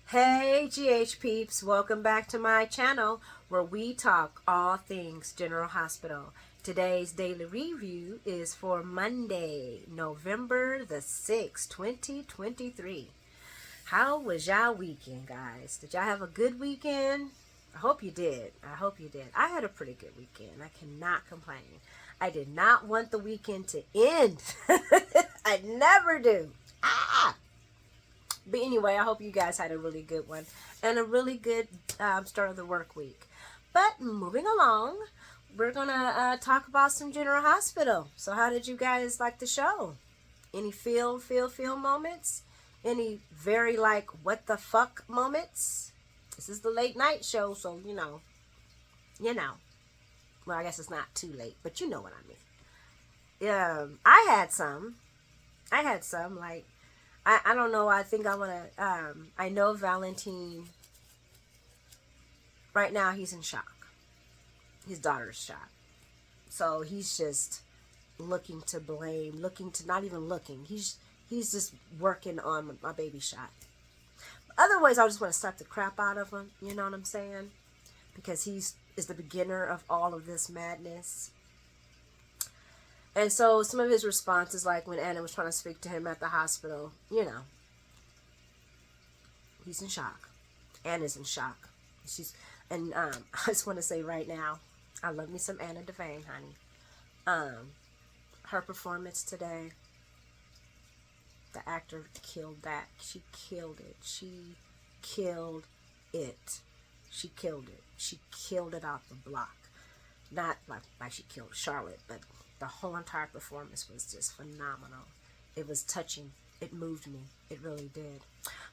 Hey GH peeps, welcome back to my channel where we talk all things General Hospital. Today's daily review is for Monday, November the 6th, 2023. How was y'all weekend, guys? Did y'all have a good weekend? I hope you did. I hope you did. I had a pretty good weekend. I cannot complain. I did not want the weekend to end. I never do. But anyway, I hope you guys had a really good one and a really good start of the work week. But moving along, we're going to talk about some General Hospital. So how did you guys like the show? Any feel moments? Any very like what the fuck moments? This is the late night show, so you know. Well, I guess it's not too late, but you know what I mean. I had some. Like I don't know. I think I want to. I know Valentine. Right now, he's in shock. His daughter's shot. So he's just looking to blame, looking to not even looking. He's just working on my baby shot. Otherwise, I just want to slap the crap out of him. You know what I'm saying? Because he's is the beginner of all of this madness. And so some of his responses, like when Anna was trying to speak to him at the hospital, you know, he's in shock. Anna's in shock. I just want to say right now, I love me some Anna Devane, honey. Her performance today, the actor killed that. She killed it. She killed it. She killed it. She killed it out the block. Not like she killed Charlotte, but the whole entire performance was just phenomenal. It was touching. It moved me. It really did.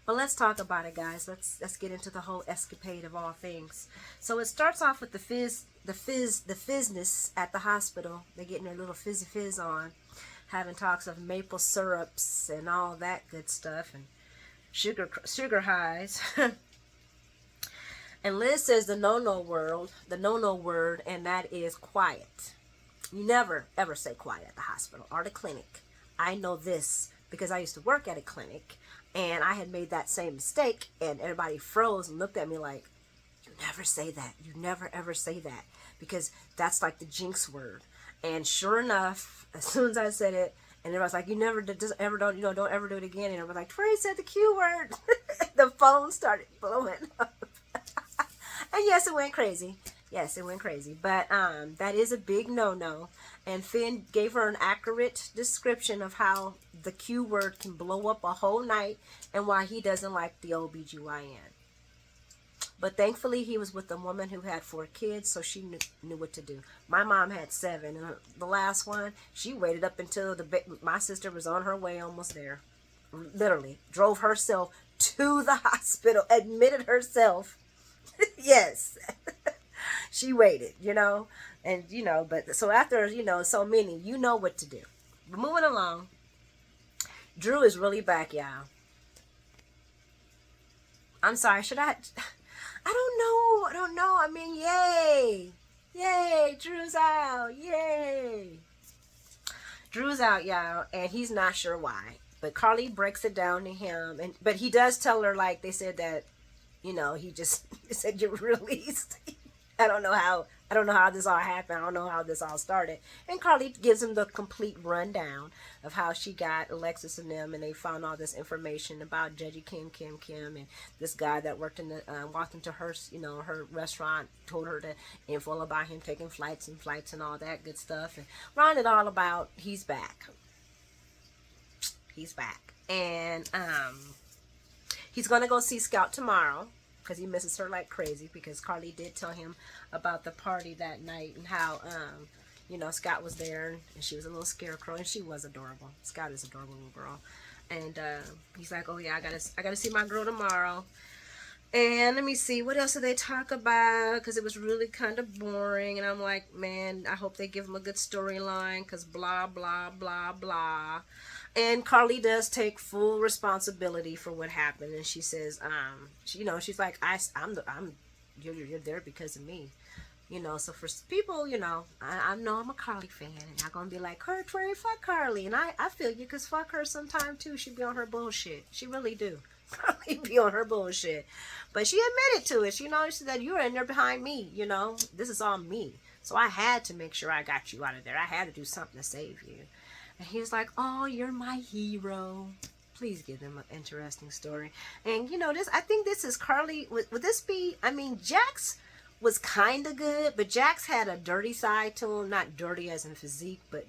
But let's talk about it, guys. Let's get into the whole escapade of all things. So it starts off with the fizzness at the hospital. They're getting their little fizzy fizz on, having talks of maple syrups and all that good stuff and sugar highs. And Liz says the no-no word, and that is quiet. You never, ever say quiet at the hospital or the clinic. I know this because I used to work at a clinic, and I had made that same mistake, and everybody froze and looked at me like, you never say that. You never, ever say that, because that's like the jinx word. And sure enough, as soon as I said it, and everybody's like, you never just ever don't, don't ever do it again. And everyone's like, Trey said the Q word. The phone started blowing up. And yes, it went crazy. Yes, it went crazy. But that is a big no-no. And Finn gave her an accurate description of how the Q word can blow up a whole night and why he doesn't like the OBGYN. But thankfully, he was with a woman who had 4 kids, so she knew what to do. My mom had 7, and the last one, she waited up until my sister was on her way almost there. Literally, drove herself to the hospital, admitted herself. Yes. She waited, and but so after, so many, you know what to do. But moving along, Drew is really back, y'all. I'm sorry, I don't know. I mean, yay, Drew's out, yay. Drew's out, y'all, and he's not sure why. But Carly breaks it down to him, but he does tell her, like they said, that he just said you're released. I don't know how this all happened. I don't know how this all started. And Carly gives him the complete rundown of how she got Alexis and them, and they found all this information about Judgy Kim, and this guy that worked walked into her, her restaurant, told her the info about him taking flights and all that good stuff, and round it all about he's back. He's back, and he's gonna go see Scout tomorrow, because he misses her like crazy, because Carly did tell him about the party that night and how Scott was there, and she was a little scarecrow, and she was adorable. Scott is an adorable little girl. And he's like, oh yeah, I gotta see my girl tomorrow. And let me see, what else did they talk about, because it was really kind of boring. And I'm like, man, I hope they give him a good storyline, because blah blah blah blah. And Carly does take full responsibility for what happened, and she says, she's like, you're there because of me, So for people, I know I'm a Carly fan, and I'm gonna be like, her, Trey, fuck Carly, and I feel you, cause fuck her sometime too. She be on her bullshit, she really do. Carly be on her bullshit. But she admitted to it. She that you were in there behind me. This is all me. So I had to make sure I got you out of there. I had to do something to save you. And he was like, oh, you're my hero. Please give them an interesting story. And I think this is Carly. Would this be, Jax was kind of good, but Jax had a dirty side to him. Not dirty as in physique, but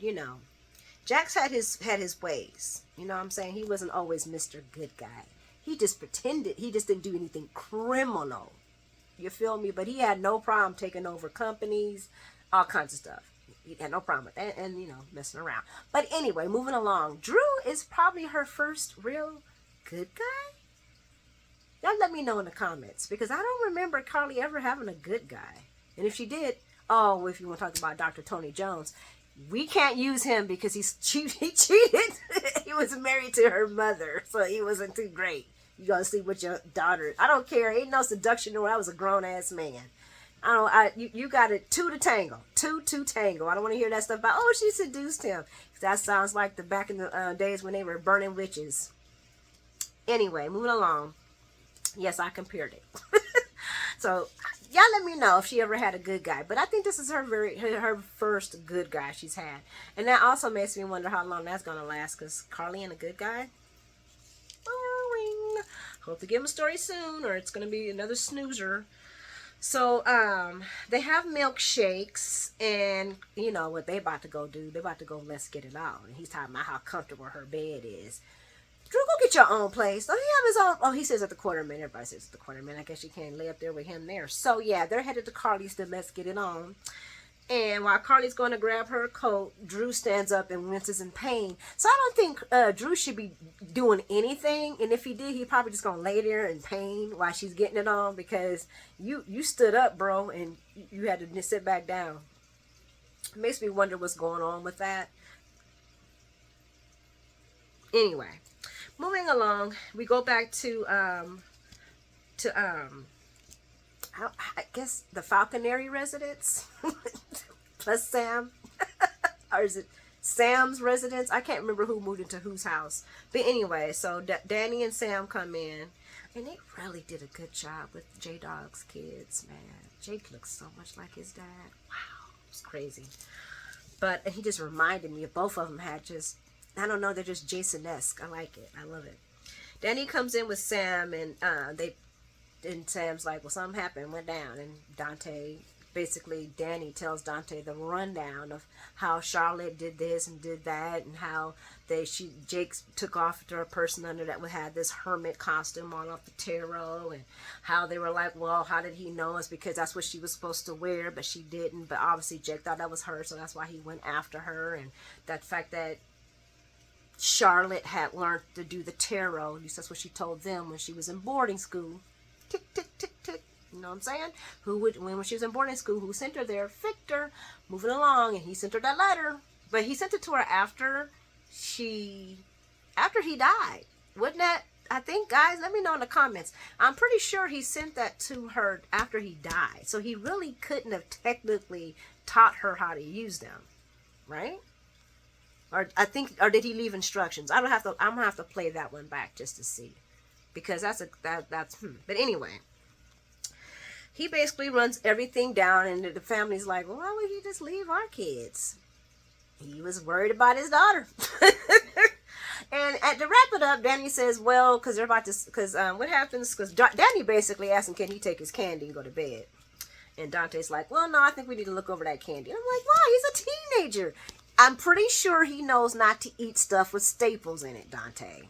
Jax had his ways. You know what I'm saying? He wasn't always Mr. Good Guy. He just pretended. He just didn't do anything criminal. You feel me? But he had no problem taking over companies, all kinds of stuff. He had no problem with that, and messing around. But anyway, moving along. Drew is probably her first real good guy. Y'all let me know in the comments, because I don't remember Carly ever having a good guy. And if she did, if you want to talk about Dr. Tony Jones, we can't use him because he cheated. He was married to her mother, so he wasn't too great. You gotta sleep with your daughter. I don't care. Ain't no seduction. No, I was a grown ass man. You got it. Two to tango. Two to tango. I don't want to hear that stuff about, she seduced him. That sounds like the back in the days when they were burning witches. Anyway, moving along. Yes, I compared it. So y'all let me know if she ever had a good guy. But I think this is her first good guy she's had. And that also makes me wonder how long that's gonna last, because Carly and a good guy? Boring. Hope to give him a story soon, or it's gonna be another snoozer. So they have milkshakes, and you know what they about to go do. They about to go, let's get it on. And he's talking about how comfortable her bed is. Drew, go get your own place. Don't he have his own? Oh, he says at the Quarterman. Everybody says at the Quarterman. I guess you can't lay up there with him there. So yeah, they're headed to Carly's to let's get it on. And while Carly's going to grab her coat, Drew stands up and winces in pain. So I don't think Drew should be doing anything. And if he did, he probably just going to lay there in pain while she's getting it on, because you stood up, bro, and you had to sit back down. It makes me wonder what's going on with that. Anyway, moving along, we go back to I guess the Falconary residence plus Sam. Or is it Sam's residence? I can't remember who moved into whose house. But anyway, so Danny and Sam come in, and they really did a good job with J-Dog's kids, man. Jake looks so much like his dad. Wow, it's crazy. But he just reminded me of both of them had just, I don't know, they're just Jason-esque. I like it. I love it. Danny comes in with Sam, and and Sam's like, well, something happened, went down. And Danny tells Dante the rundown of how Charlotte did this and did that, and how Jake took off to a person under that had this hermit costume on off the tarot, and how they were like, well, how did he know? It's because that's what she was supposed to wear, but she didn't. But obviously Jake thought that was her, so that's why he went after her. And that fact that Charlotte had learned to do the tarot, at least that's what she told them when she was in boarding school. Tick, tick, tick, tick. You know what I'm saying? When she was in boarding school, who sent her there? Victor. Moving along, and he sent her that letter. But he sent it to her after he died. Wouldn't that, I think, guys, let me know in the comments. I'm pretty sure he sent that to her after he died. So he really couldn't have technically taught her how to use them. Right? Or did he leave instructions? I'm gonna have to play that one back just to see. Because that's But anyway, he basically runs everything down, and the family's like, well, why would he just leave our kids? He was worried about his daughter. And to wrap it up, Danny says, well, because what happens, because Danny basically asks him, can he take his candy and go to bed? And Dante's like, well, no, I think we need to look over that candy. And I'm like, why? He's a teenager. I'm pretty sure he knows not to eat stuff with staples in it, Dante.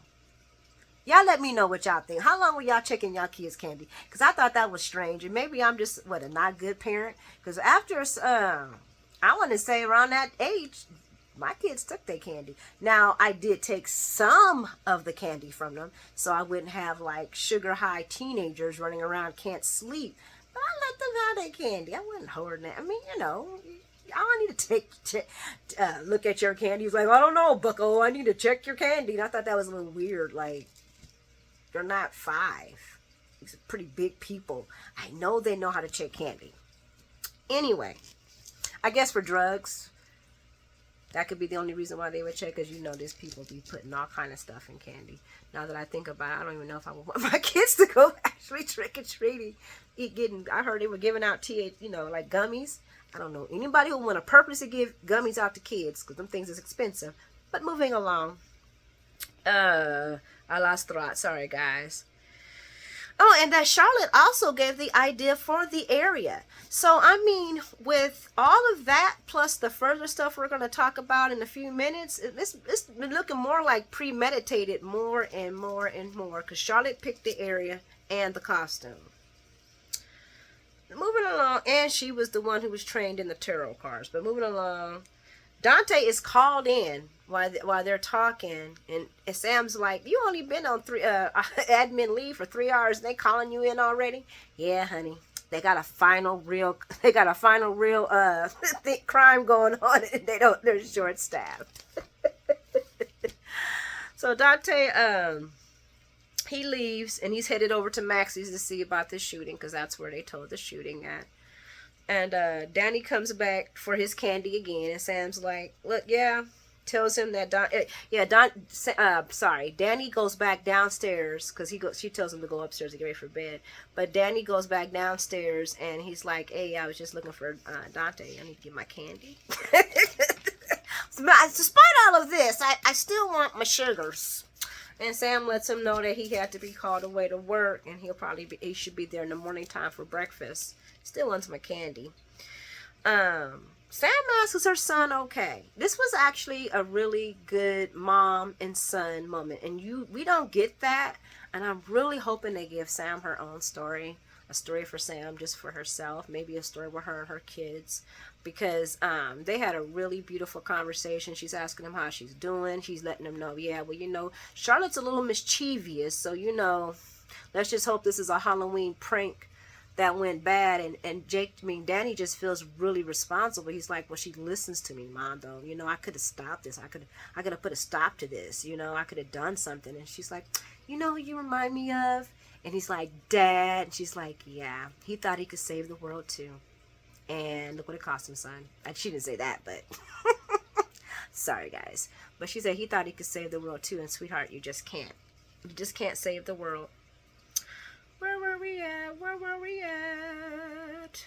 Y'all let me know what y'all think. How long were y'all checking y'all kids' candy? Because I thought that was strange. And maybe I'm just, a not good parent. Because after, I want to say around that age, my kids took their candy. Now, I did take some of the candy from them, so I wouldn't have, like, sugar-high teenagers running around can't sleep. But I let them have their candy. I wasn't hoarding it. I mean, I don't need to look at your candy. He's like, I don't know, bucko. I need to check your candy. And I thought that was a little weird. Like, they're not 5. These are pretty big people. I know they know how to check candy. Anyway, I guess for drugs, That could be the only reason why they would check, because you know these people be putting all kind of stuff in candy. Now that I think about it, I don't even know if I would want my kids to go actually trick-or-treating. I heard they were giving out like gummies. I don't know anybody who want to purposely give gummies out to kids, because them things is expensive. But moving along. I lost thought. Sorry, guys. Oh, and that Charlotte also gave the idea for the area. So, I mean, with all of that, plus the further stuff we're going to talk about in a few minutes, it's been looking more like premeditated more and more and more, because Charlotte picked the area and the costume. Moving along, and she was the one who was trained in the tarot cards. But moving along, Dante is called in while they're talking, and Sam's like, "You only been on admin leave for 3 hours, and they calling you in already?" "Yeah, honey, they got a final real crime going on, and they're short staffed." So Dante, he leaves, and he's headed over to Maxie's to see about the shooting, because that's where they told the shooting at. And Danny comes back for his candy again, and Sam's like, "Look, yeah," tells him that Danny goes back downstairs, because she tells him to go upstairs to get ready for bed. But Danny goes back downstairs, and he's like, "Hey, I was just looking for Dante. I need to get my candy." Despite all of this, I still want my sugars. And Sam lets him know that he had to be called away to work, and he should be there in the morning time for breakfast. Still wants my candy. Sam asks, is her son okay? This was actually a really good mom and son moment, and we don't get that. And I'm really hoping they give Sam her own story, a story for Sam just for herself, maybe a story with her and her kids, because they had a really beautiful conversation. She's asking him how she's doing. She's letting him know, yeah, well, Charlotte's a little mischievous, so let's just hope this is a Halloween prank that went bad. And Danny just feels really responsible. He's like, well, she listens to me, Mom, though. I could have stopped this. I could have put a stop to this. I could have done something. And she's like, who you remind me of? And he's like, Dad. And she's like, yeah, he thought he could save the world too. And look what it cost him, son. And she didn't say that, but sorry, guys. But she said he thought he could save the world too. And sweetheart, you just can't. You just can't save the world. Where were we at? Where were we at?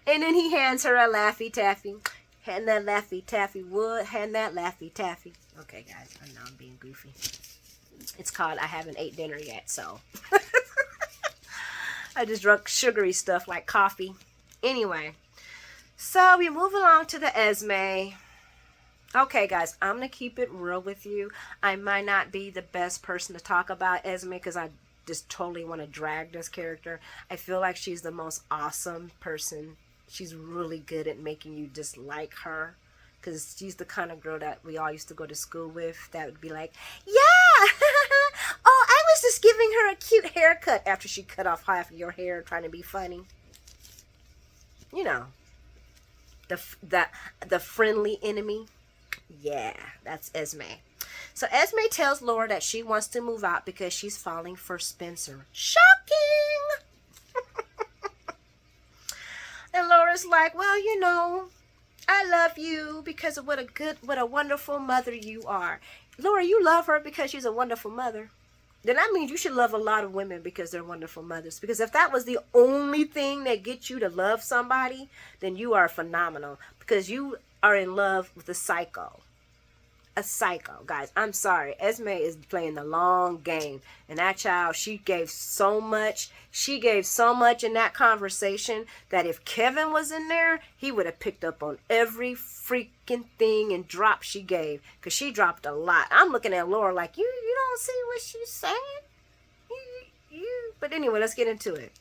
And then he hands her a Laffy Taffy. Hand that Laffy Taffy wood. Hand that Laffy Taffy. Okay, guys. I know I'm being goofy. It's called I Haven't Ate Dinner Yet, so. I just drunk sugary stuff like coffee. Anyway. So we move along to the Esme. Okay, guys, I'm going to keep it real with you. I might not be the best person to talk about Esme, because I just totally want to drag this character. I feel like she's the most awesome person. She's really good at making you dislike her, because she's the kind of girl that we all used to go to school with that would be like, yeah, oh, I was just giving her a cute haircut after she cut off half of your hair trying to be funny. The friendly enemy. Yeah, that's Esme. So Esme tells Laura that she wants to move out because she's falling for Spencer. Shocking! And Laura's like, well, I love you because of what a wonderful mother you are. Laura, you love her because she's a wonderful mother. Then that means you should love a lot of women because they're wonderful mothers. Because if that was the only thing that gets you to love somebody, then you are phenomenal. Because you are in love with a psycho. A psycho, guys. I'm sorry. Esme is playing the long game. And that child, she gave so much. She gave so much in that conversation that if Kevin was in there, he would have picked up on every freaking thing and drop she gave. Because she dropped a lot. I'm looking at Laura like, you don't see what she's saying? But anyway, let's get into it.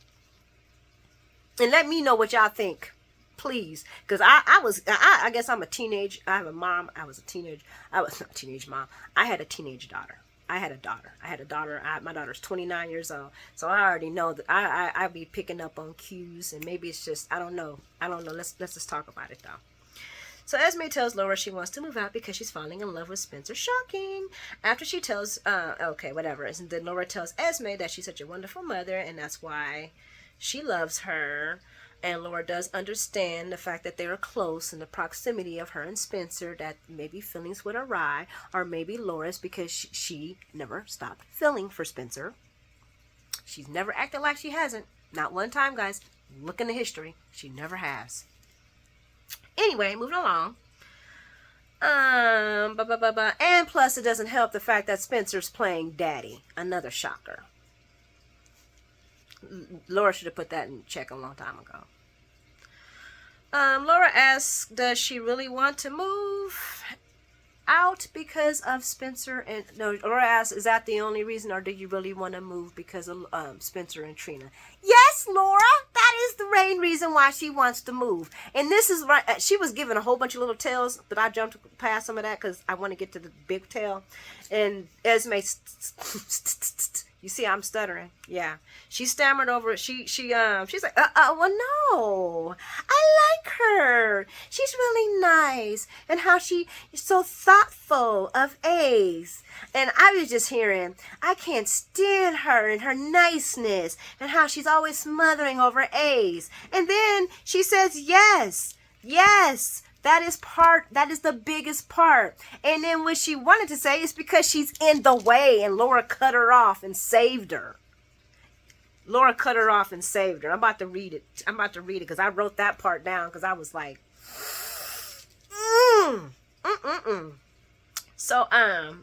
And let me know what y'all think. Please, because I guess I'm a teenage. I have a mom. I was not a teenage mom. I had a teenage daughter. I had a daughter. My daughter's 29 years old. So I already know that I be picking up on cues, and maybe it's just I don't know. Let's just talk about it though. So Esme tells Laura she wants to move out because she's falling in love with Spencer. Shocking. After she tells, okay, whatever. And then Laura tells Esme that she's such a wonderful mother, and that's why she loves her. And Laura does understand the fact that they are close and the proximity of her and Spencer, that maybe feelings would arise, or maybe Laura's, because she never stopped feeling for Spencer. She's never acted like she hasn't. Not one time, guys. Look in the history. She never has. Anyway, moving along. And plus, it doesn't help the fact that Spencer's playing daddy. Another shocker. Laura should have put that in check a long time ago. Laura asks, does she really want to move out because of Spencer? And no, Laura asks, is that the only reason, or do you really want to move because of Spencer and Trina? Yes, Laura, that is the main reason why she wants to move. And this is right. She was given a whole bunch of little tales, but I jumped past some of that because I want to get to the big tale. And Esme, you see, I'm stuttering. Yeah, she stammered over it. She's like, well, no, I like her. She's really nice, and how she is so thoughtful of Ace. And I was just hearing, I can't stand her and her niceness, and how she's always smothering over Ace. And then she says, yes. That is the biggest part. And then what she wanted to say is because she's in the way, and Laura cut her off and saved her. I'm about to read it because I wrote that part down because I was like, So,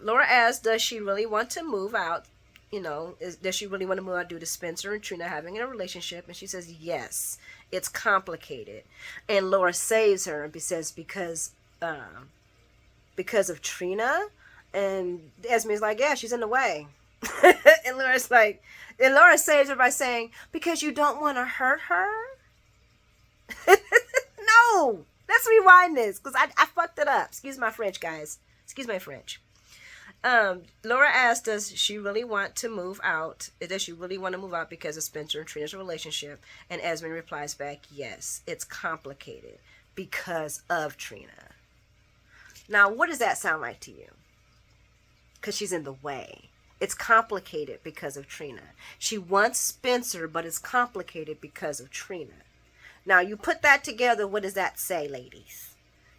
Laura asks, does she really want to move out? Does she really want to move out due to Spencer and Trina having a relationship? And she says, yes, it's complicated. And Laura saves her and says, because of Trina. And Esme's like, yeah, she's in the way. And Laura saves her by saying, because you don't want to hurt her? No, let's rewind this because I fucked it up. Excuse my French, guys. Excuse my French. Laura asked, does she really want to move out? Does she really want to move out because of Spencer and Trina's relationship? And Esme replies back, yes, it's complicated because of Trina. Now, what does that sound like to you? Because she's in the way. It's complicated because of Trina. She wants Spencer, but it's complicated because of Trina. Now, you put that together, what does that say, ladies?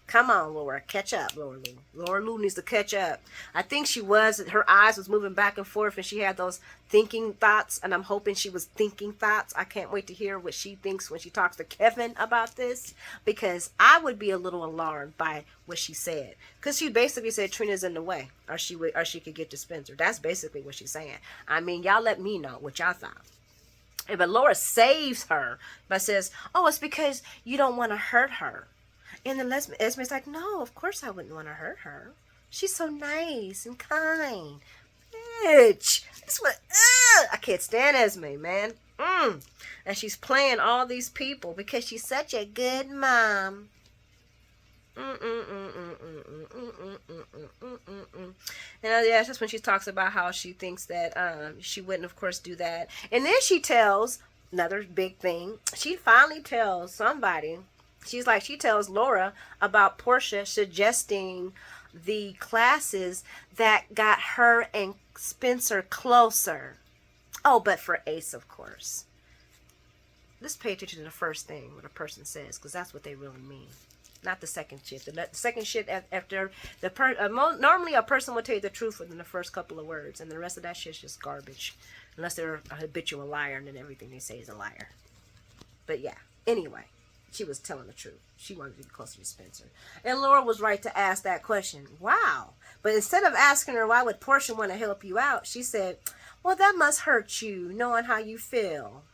Come on, Laura, catch up, Laura Lou. Laura Lou needs to catch up. I think her eyes was moving back and forth, and she had those thinking thoughts, and I'm hoping she was thinking thoughts. I can't wait to hear what she thinks when she talks to Kevin about this, because I would be a little alarmed by what she said. Because she basically said Trina's in the way, or she could get to Spencer. That's basically what she's saying. I mean, y'all let me know what y'all thought. But Laura saves her by says, oh, it's because you don't want to hurt her. And then Esme's like, no, of course I wouldn't want to hurt her. She's so nice and kind. Bitch. I can't stand Esme, man. And she's playing all these people because she's such a good mom. And yeah, that's when she talks about how she thinks that she wouldn't, of course, do that. And then she tells, another big thing, she finally tells somebody, she tells Laura about Portia suggesting the classes that got her and Spencer closer. Oh, but for Ace, of course. Let's pay attention to the first thing what a person says, because that's what they really mean. Not the second shit. The second shit after normally a person will tell you the truth within the first couple of words, and the rest of that shit's just garbage. Unless they're a habitual liar, and then everything they say is a liar. But yeah, anyway. She was telling the truth. She wanted to be closer to Spencer. And Laura was right to ask that question. Wow. But instead of asking her, why would Portia want to help you out? She said, well, that must hurt you, knowing how you feel.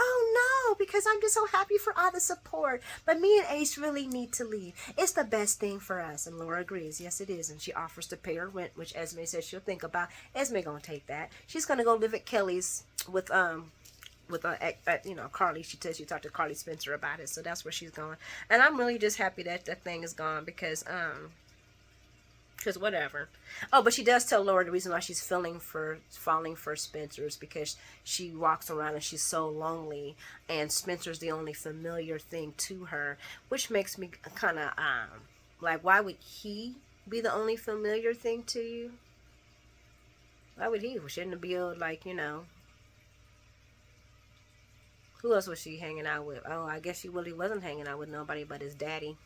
Oh, no, because I'm just so happy for all the support. But me and Ace really need to leave. It's the best thing for us. And Laura agrees. Yes, it is. And she offers to pay her rent, which Esme says she'll think about. Esme going to take that. She's going to go live at Kelly's with Carly. She talked to Carly Spencer about it, so that's where she's going. And I'm really just happy that that thing is gone because whatever. Oh, but she does tell Laura the reason why she's falling for Spencer is because she walks around and she's so lonely, and Spencer's the only familiar thing to her, which makes me kind of like, why would he be the only familiar thing to you? Why would he? Shouldn't it be like, Who else was she hanging out with? Oh, I guess she really wasn't hanging out with nobody but his daddy.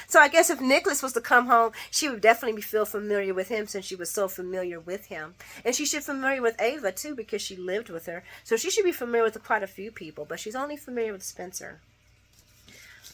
So I guess if Nicholas was to come home, she would definitely feel familiar with him since she was so familiar with him. And she should be familiar with Ava too because she lived with her. So she should be familiar with quite a few people, but she's only familiar with Spencer.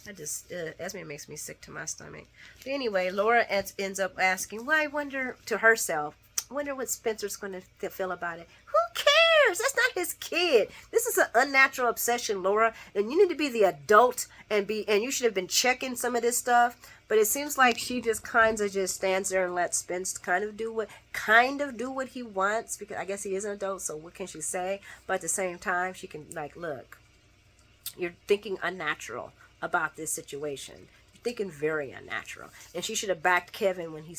Esme makes me sick to my stomach. But anyway, Laura ends up asking, well, I wonder to herself, I wonder what Spencer's going to feel about it. Who cares? That's not his kid. This is an unnatural obsession, Laura, and you need to be the adult and you should have been checking some of this stuff. But it seems like she just kind of just stands there and lets Spence kind of do what he wants, because I guess he is an adult, so what can she say? But at the same time, she can like, look, you're thinking unnatural about this situation. You're thinking very unnatural. And she should have backed Kevin when he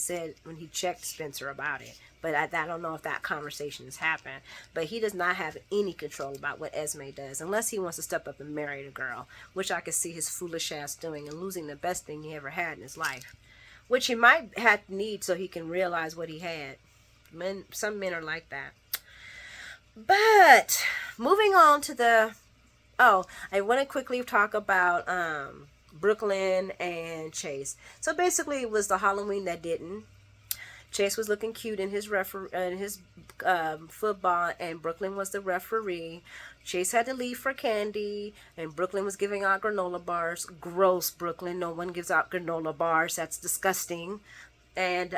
checked Spencer about it. But I don't know if that conversation has happened. But he does not have any control about what Esme does, unless he wants to step up and marry the girl, which I could see his foolish ass doing and losing the best thing he ever had in his life, which he might have need so he can realize what he had. Some men are like that. But moving on to I want to quickly talk about Brooklyn and Chase. So basically, it was the Halloween that didn't. Chase was looking cute in his football, and Brooklyn was the referee. Chase had to leave for candy, and Brooklyn was giving out granola bars. Gross, Brooklyn. No one gives out granola bars. That's disgusting. And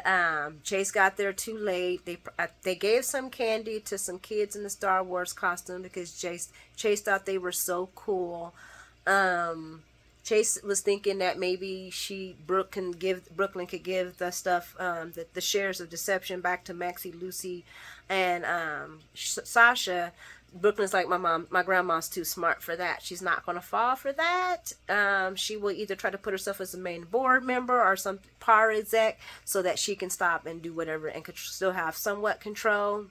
Chase got there too late. They gave some candy to some kids in the Star Wars costume because Chase thought they were so cool. Chase was thinking that maybe Brooklyn could give the stuff, the shares of deception back to Maxie, Lucy, and Sasha. Brooklyn's like, my grandma's too smart for that. She's not going to fall for that. She will either try to put herself as a main board member or some power exec so that she can stop and do whatever and could still have somewhat control.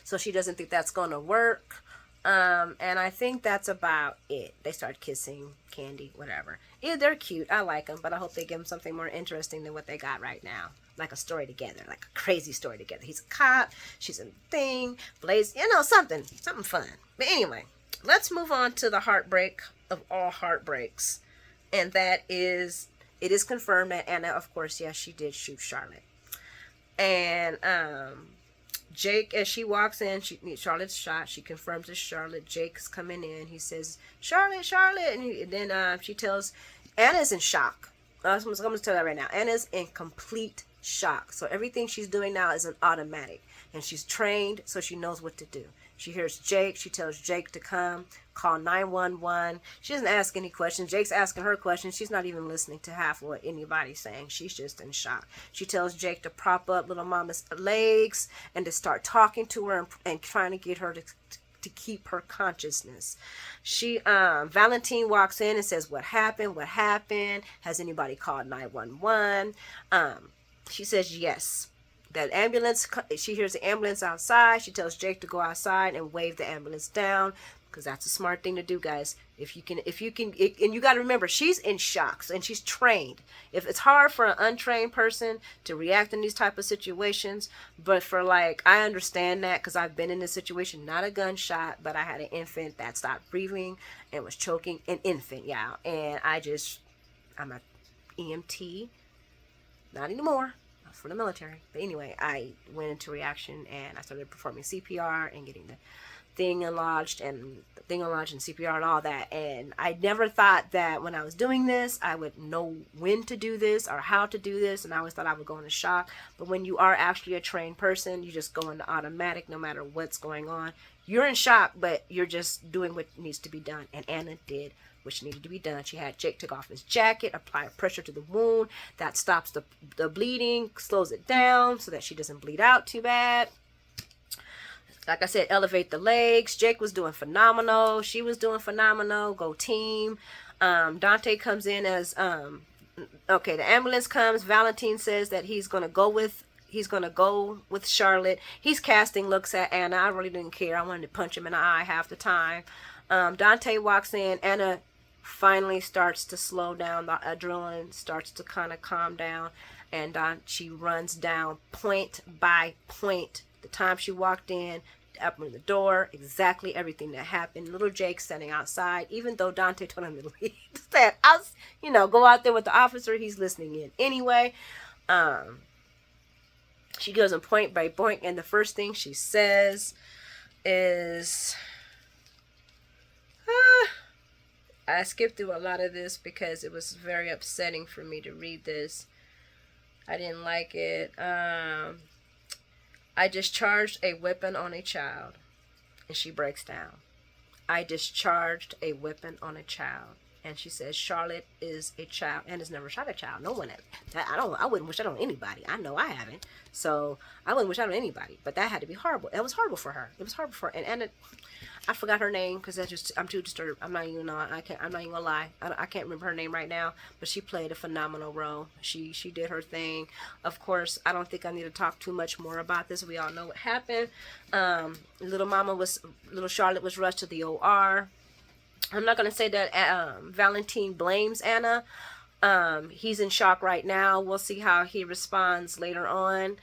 So she doesn't think that's going to work. And I think that's about it. They start kissing, candy, whatever. Yeah, they're cute. I like them, but I hope they give them something more interesting than what they got right now. Like a story together, like a crazy story together. He's a cop, she's a thing, Blaze, something fun. But anyway, let's move on to the heartbreak of all heartbreaks. And that is, it is confirmed that Anna, of course, yes, she did shoot Charlotte. And, Jake, as she walks in, Charlotte's shot. She confirms it's Charlotte. Jake's coming in. He says, Charlotte. And then she tells, Anna's in shock. I'm going to tell that right now. Anna's in complete shock. So everything she's doing now is an automatic. And she's trained, so she knows what to do. She hears Jake. She tells Jake to come, call 911. She doesn't ask any questions. Jake's asking her questions. She's not even listening to half of what anybody's saying. She's just in shock. She tells Jake to prop up little mama's legs and to start talking to her and trying to get her to keep her consciousness. Valentine walks in and says, what happened? Has anybody called 911? She says yes. That ambulance, she hears the ambulance outside. She tells Jake to go outside and wave the ambulance down, because that's a smart thing to do, guys. If you can, and you got to remember, she's in shock and she's trained. If it's hard for an untrained person to react in these type of situations, but for I understand that because I've been in this situation, not a gunshot, but I had an infant that stopped breathing and was choking. An infant, yeah. And I'm a EMT, not anymore. For the military. But anyway, I went into reaction and I started performing CPR and getting the thing unlodged and CPR and all that. And I never thought that when I was doing this, I would know when to do this or how to do this. And I always thought I would go into shock. But when you are actually a trained person, you just go into automatic no matter what's going on. You're in shock, but you're just doing what needs to be done. And Anna did which needed to be done. She had Jake take off his jacket, apply pressure to the wound. That stops the bleeding, slows it down so that she doesn't bleed out too bad. Like I said, elevate the legs. Jake was doing phenomenal. She was doing phenomenal. Go team. Dante comes in as, okay, the ambulance comes. Valentine says that he's going to go with Charlotte. He's casting looks at Anna. I really didn't care. I wanted to punch him in the eye half the time. Dante walks in. Anna finally starts to slow down. The adrenaline starts to kind of calm down. And she runs down point by point. The time she walked in opened the door, exactly everything that happened. Little Jake standing outside, even though Dante told him to leave. Said, go out there with the officer. He's listening in anyway. She goes in point by point, and the first thing she says is, I skipped through a lot of this because it was very upsetting for me to read this. I didn't like it. I discharged a weapon on a child. And she breaks down. I discharged a weapon on a child. And she says, Charlotte is a child and has never shot a child. No one I wouldn't wish that on anybody. I know I haven't. So I wouldn't wish that on anybody. But that had to be horrible. That was horrible for her. It was horrible for her. And I forgot her name because I'm too disturbed. I'm not even gonna lie. I can't remember her name right now. But she played a phenomenal role. She did her thing. Of course, I don't think I need to talk too much more about this. We all know what happened. Little Charlotte was rushed to the OR. I'm not going to say that Valentine blames Anna. He's in shock right now. We'll see how he responds later on.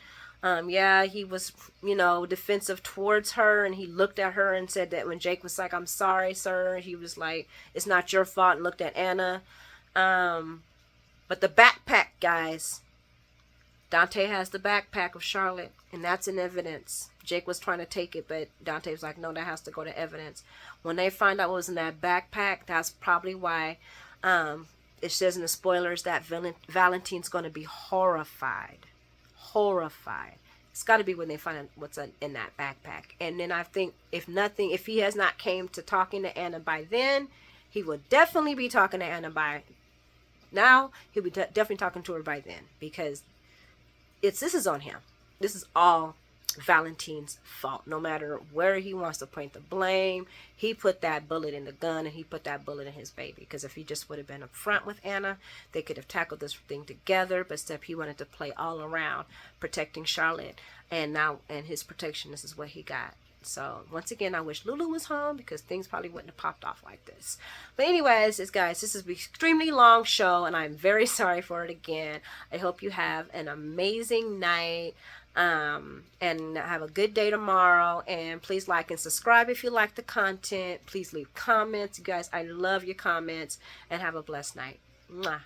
He was, defensive towards her, and he looked at her and said that when Jake was like, I'm sorry, sir, he was like, it's not your fault, and looked at Anna. But the backpack, guys, Dante has the backpack of Charlotte, and that's in evidence. Jake was trying to take it, but Dante was like, no, that has to go to evidence. When they find out what was in that backpack, that's probably why it says in the spoilers that Valentine's going to be horrified. Horrified. It's got to be when they find out what's in that backpack. And then I think, if he has not came to talking to Anna by then, he will definitely be talking to Anna by now. He'll be definitely talking to her by then, because this is on him. This is all Valentine's fault. No matter where he wants to point the blame, he put that bullet in the gun, and he put that bullet in his baby. Because if he just would have been up front with Anna, they could have tackled this thing together. But instead, he wanted to play all around protecting Charlotte, and his protection, this is what he got. So once again, I wish Lulu was home, because things probably wouldn't have popped off like this. But anyways, guys, this is an extremely long show, and I'm very sorry for it again. I hope you have an amazing night. And have a good day tomorrow, and please like and subscribe if you like the content. Please leave comments, you guys. I love your comments, and have a blessed night. Mwah.